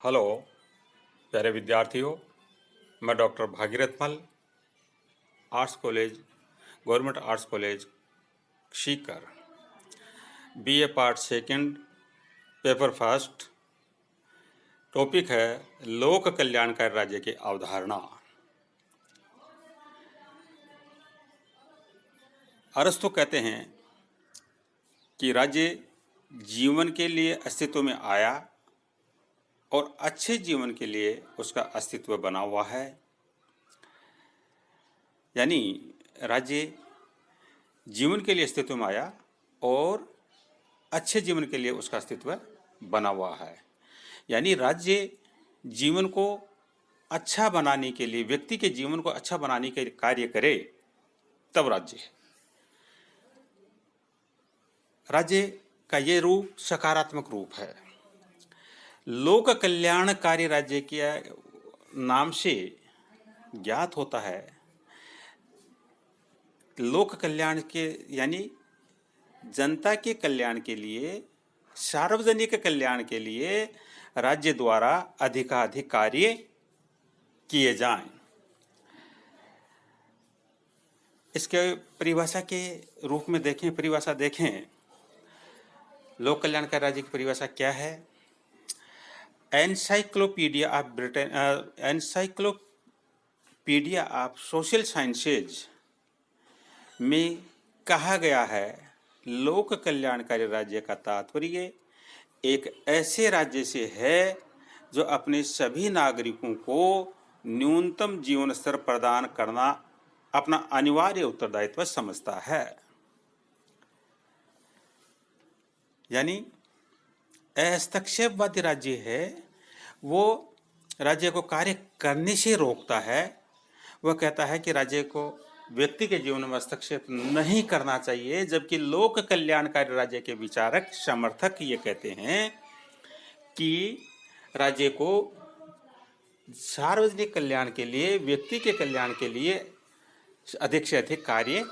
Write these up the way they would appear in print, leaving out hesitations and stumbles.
Hello प्यारे विद्यार्थियों, मैं डॉक्टर भागीरथ मल, arts college, government arts college Sikar, BA part second, paper first. Topic है लोक कल्याणकारी राज्य की अवधारणा। अरस्तु कहते हैं कि राज्य जीवन के लिए अस्तित्व में आया और अच्छे जीवन के लिए उसका अस्तित्व बना हुआ है। यानी राज्य जीवन के लिए अस्तित्व में आया और अच्छे जीवन के लिए उसका अस्तित्व बना हुआ है। यानी राज्य जीवन को अच्छा बनाने के लिए, व्यक्ति के जीवन को अच्छा बनाने के कार्य करे तब राज्य है। राज्य का ये रूप सकारात्मक रूप है। लोक कल्याणकारी राज्य के नाम से ज्ञात होता है। लोक कल्याण के यानी जनता के कल्याण के लिए, सार्वजनिक कल्याण के लिए राज्य द्वारा अधिकाधिक कार्य किए जाएं। इसके परिभाषा के रूप में परिभाषा देखें। लोक कल्याणकारी राज्य की परिभाषा क्या है? एनसाइक्लोपीडिया ऑफ सोशल साइंसेज में कहा गया है, लोक कल्याणकारी राज्य का तात्पर्य एक ऐसे राज्य से है जो अपने सभी नागरिकों को न्यूनतम जीवन स्तर प्रदान करना अपना अनिवार्य उत्तरदायित्व समझता है। यानी हस्तक्षेपवादी राज्य है, वो राज्य को कार्य करने से रोकता है। वह कहता है कि राज्य को व्यक्ति के जीवन में हस्तक्षेप नहीं करना चाहिए, जबकि लोक कल्याणकारी राज्य के विचारक समर्थक ये कहते हैं कि राज्य को सार्वजनिक कल्याण के लिए, व्यक्ति के कल्याण के लिए अधिक से अधिक कार्य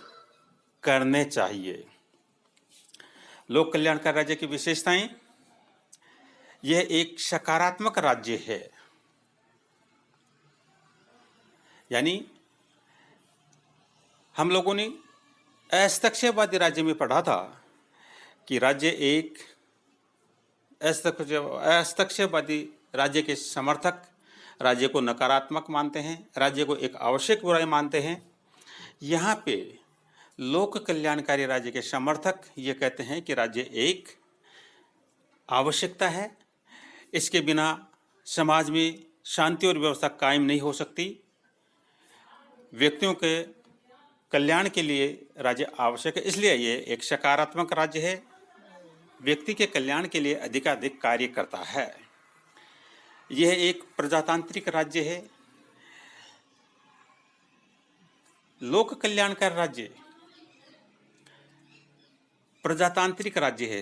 करने चाहिए। लोक कल्याणकारी राज्य की विशेषताएं: यह एक सकारात्मक राज्य है। यानी हम लोगों ने हस्तक्षेपवादी राज्य में पढ़ा था कि राज्य एक हस्तक्षेपवादी राज्य के समर्थक राज्य को नकारात्मक मानते हैं, राज्य को एक आवश्यक बुराई मानते हैं। यहाँ पे लोक कल्याणकारी राज्य के समर्थक ये कहते हैं कि राज्य एक आवश्यकता है, इसके बिना समाज में शांति और व्यवस्था कायम नहीं हो सकती। व्यक्तियों के कल्याण के लिए राज्य आवश्यक है, इसलिए ये एक सकारात्मक राज्य है, व्यक्ति के कल्याण के लिए अधिकाधिक कार्य करता है। यह एक प्रजातांत्रिक राज्य है। लोक कल्याणकारी राज्य प्रजातांत्रिक राज्य है।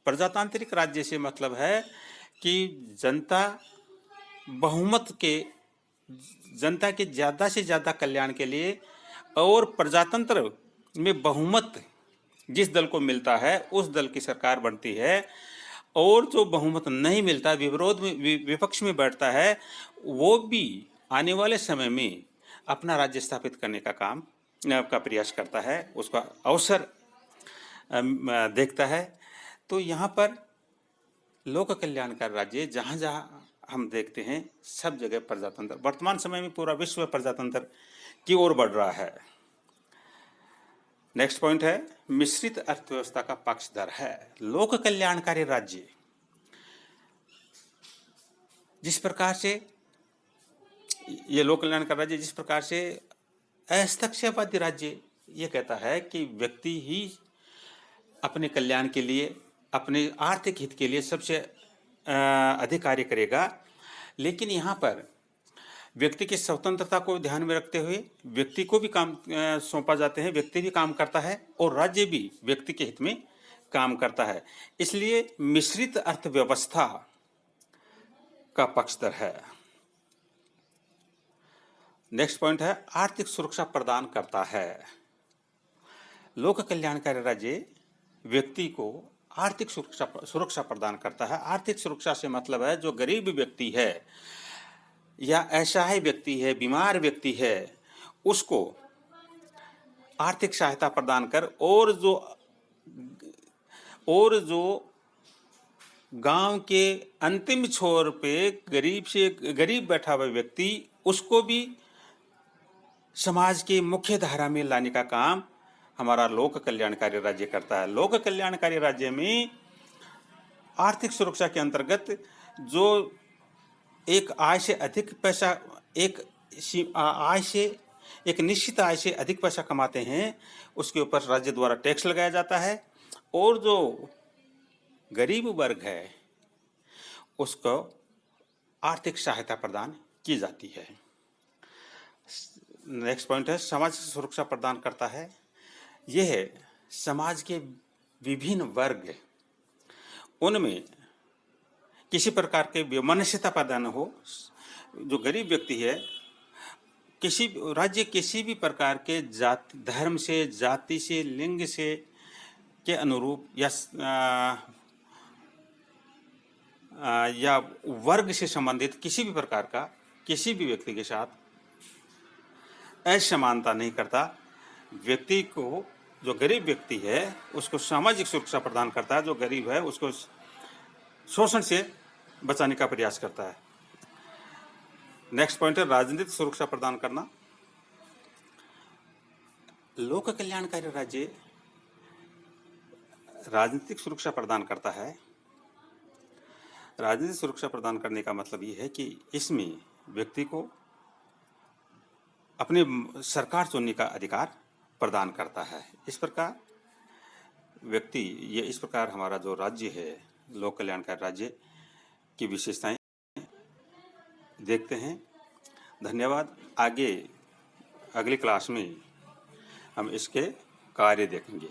प्रजातांत्रिक राज्य से मतलब है कि जनता के ज़्यादा से ज़्यादा कल्याण के लिए, और प्रजातंत्र में बहुमत जिस दल को मिलता है उस दल की सरकार बनती है, और जो बहुमत नहीं मिलता, विपक्ष में बैठता है, वो भी आने वाले समय में अपना राज्य स्थापित करने का प्रयास करता है, उसका अवसर देखता है। तो यहाँ पर लोक कल्याणकारी राज्य जहाँ जहाँ हम देखते हैं, सब जगह प्रजातंत्र, वर्तमान समय में पूरा विश्व प्रजातंत्र की ओर बढ़ रहा है। नेक्स्ट पॉइंट है मिश्रित अर्थव्यवस्था का पक्षधर है लोक कल्याणकारी राज्य। जिस प्रकार से ये लोक कल्याणकारी राज्य, जिस प्रकार से हस्तक्षेपवादी राज्य ये कहता है कि व्यक्ति ही अपने कल्याण के लिए, अपने आर्थिक हित के लिए सबसे अधिक कार्य करेगा, लेकिन यहाँ पर व्यक्ति की स्वतंत्रता को ध्यान में रखते हुए व्यक्ति को भी काम सौंपा जाते हैं, व्यक्ति भी काम करता है और राज्य भी व्यक्ति के हित में काम करता है। इसलिए मिश्रित अर्थव्यवस्था का पक्षधर है। नेक्स्ट पॉइंट है आर्थिक सुरक्षा प्रदान करता है। लोक कल्याणकारी राज्य व्यक्ति को आर्थिक सुरक्षा प्रदान करता है। आर्थिक सुरक्षा से मतलब है जो गरीब व्यक्ति है या असहाय व्यक्ति है, बीमार व्यक्ति है, उसको आर्थिक सहायता प्रदान कर और जो गांव के अंतिम छोर पे गरीब बैठा हुआ व्यक्ति, उसको भी समाज की मुख्य धारा में लाने का काम हमारा लोक कल्याणकारी राज्य करता है। लोक कल्याणकारी राज्य में आर्थिक सुरक्षा के अंतर्गत जो एक निश्चित आय से अधिक पैसा कमाते हैं, उसके ऊपर राज्य द्वारा टैक्स लगाया जाता है, और जो गरीब वर्ग है उसको आर्थिक सहायता प्रदान की जाती है। नेक्स्ट पॉइंट है सामाजिक सुरक्षा प्रदान करता है। यह है समाज के विभिन्न वर्ग, उनमें किसी प्रकार के वैमनस्यता पैदा न हो। जो गरीब व्यक्ति है, किसी भी प्रकार के जाति, धर्म से, जाति से, लिंग से के अनुरूप या वर्ग से संबंधित किसी भी प्रकार का किसी भी व्यक्ति के साथ असमानता नहीं करता। व्यक्ति को, जो गरीब व्यक्ति है उसको सामाजिक सुरक्षा प्रदान करता है। जो गरीब है उसको शोषण से बचाने का प्रयास करता है। नेक्स्ट पॉइंट है राजनीतिक सुरक्षा प्रदान करना। लोक कल्याणकारी राज्य राजनीतिक सुरक्षा प्रदान करता है। राजनीतिक सुरक्षा प्रदान करने का मतलब ये है कि इसमें व्यक्ति को अपने सरकार चुनने का अधिकार प्रदान करता है। इस प्रकार हमारा जो राज्य है, लोक कल्याणकारी राज्य की विशेषताएं देखते हैं। धन्यवाद। अगली क्लास में हम इसके कार्य देखेंगे।